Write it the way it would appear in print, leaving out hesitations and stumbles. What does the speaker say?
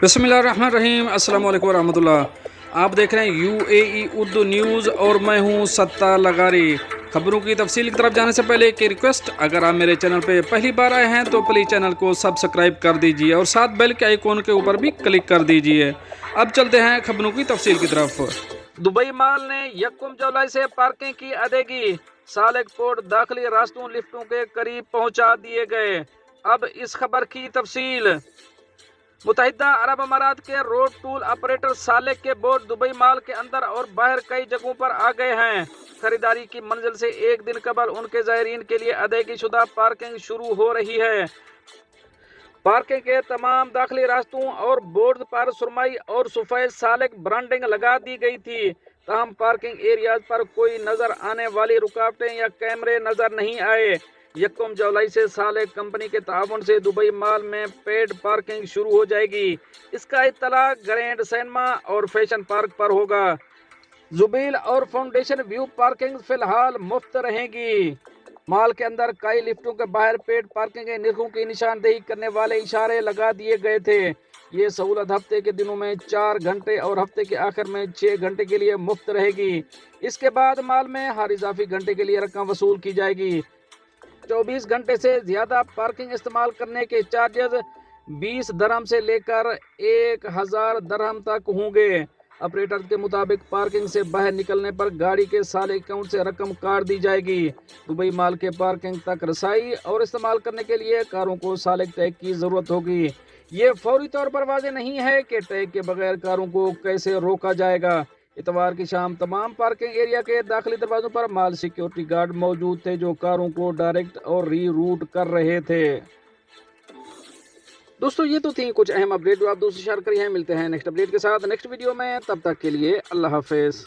बिस्मिल्लाहिर्रहमानिर्रहीम। अस्सलाम वालेकुम रहमतुल्लाह। आप देख रहे हैं UAE उर्दू न्यूज़ और मैं हूं सत्ता लगारी। खबरों की तफसील की तरफ जाने से पहले एक रिक्वेस्ट, अगर आप मेरे चैनल पे पहली बार आए हैं तो प्लीज़ चैनल को सब्सक्राइब कर दीजिए और साथ बेल के आइकॉन के ऊपर भी क्लिक कर दीजिए। अब चलते हैं खबरों की तफसील की तरफ। दुबई माल ने 1 जुलाई से पार्किंग की अदायगी, सालेक पोर्ट दाखिली रास्तों लिफ्टों के करीब पहुंचा दिए गए। अब इस खबर की तफसील। मुत्तहिदा अरब अमारात के रोड टूल ऑपरेटर सालेक के बोर्ड दुबई माल के अंदर और बाहर कई जगहों पर आ गए हैं। खरीदारी की मंजिल से एक दिन कबल उनके ज़ायरीन के लिए अदायगी शुदा पार्किंग शुरू हो रही है। पार्किंग के तमाम दाखिली रास्तों और बोर्ड पर सुरमई और सफ़ेद सालेक ब्रांडिंग लगा दी गई थी। तमाम पार्किंग एरियाज पर कोई नजर आने वाली रुकावटें या कैमरे नजर नहीं आए। 1 जुलाई से सालेक कंपनी के ताउन से दुबई माल में पेड पार्किंग शुरू हो जाएगी। इसका इत्तला ग्रैंड सिनेमा और फैशन पार्क पर होगा। जुबील और फाउंडेशन व्यू पार्किंग फिलहाल मुफ्त रहेगी। माल के अंदर कई लिफ्टों के बाहर पेड पार्किंग के निरखों की निशानदेही करने वाले इशारे लगा दिए गए थे। ये सहूलत हफ्ते के दिनों में 4 घंटे और हफ्ते के आखिर में 6 घंटे के लिए मुफ्त रहेगी। इसके बाद माल में हर इजाफी घंटे के लिए रकम वसूल की जाएगी। 24 घंटे से ज्यादा पार्किंग इस्तेमाल करने के चार्जेस 20 दरहम से लेकर 1000 दरहम तक होंगे। ऑपरेटर के मुताबिक पार्किंग से बाहर निकलने पर गाड़ी के साले अकाउंट से रकम काट दी जाएगी। दुबई माल के पार्किंग तक रसाई और इस्तेमाल करने के लिए कारों को सालेक टैग की ज़रूरत होगी। ये फौरी तौर पर वाज़ेह नहीं है कि टैग के बगैर कारों को कैसे रोका जाएगा। इतवार की शाम तमाम पार्किंग एरिया के दाखिली दरवाजों पर माल सिक्योरिटी गार्ड मौजूद थे जो कारों को डायरेक्ट और री रूट कर रहे थे। दोस्तों, ये तो थी कुछ अहम अपडेट जो आप दोस्तों शेयर करी हैं। मिलते हैं नेक्स्ट अपडेट के साथ नेक्स्ट वीडियो में, तब तक के लिए अल्लाह हाफिज़।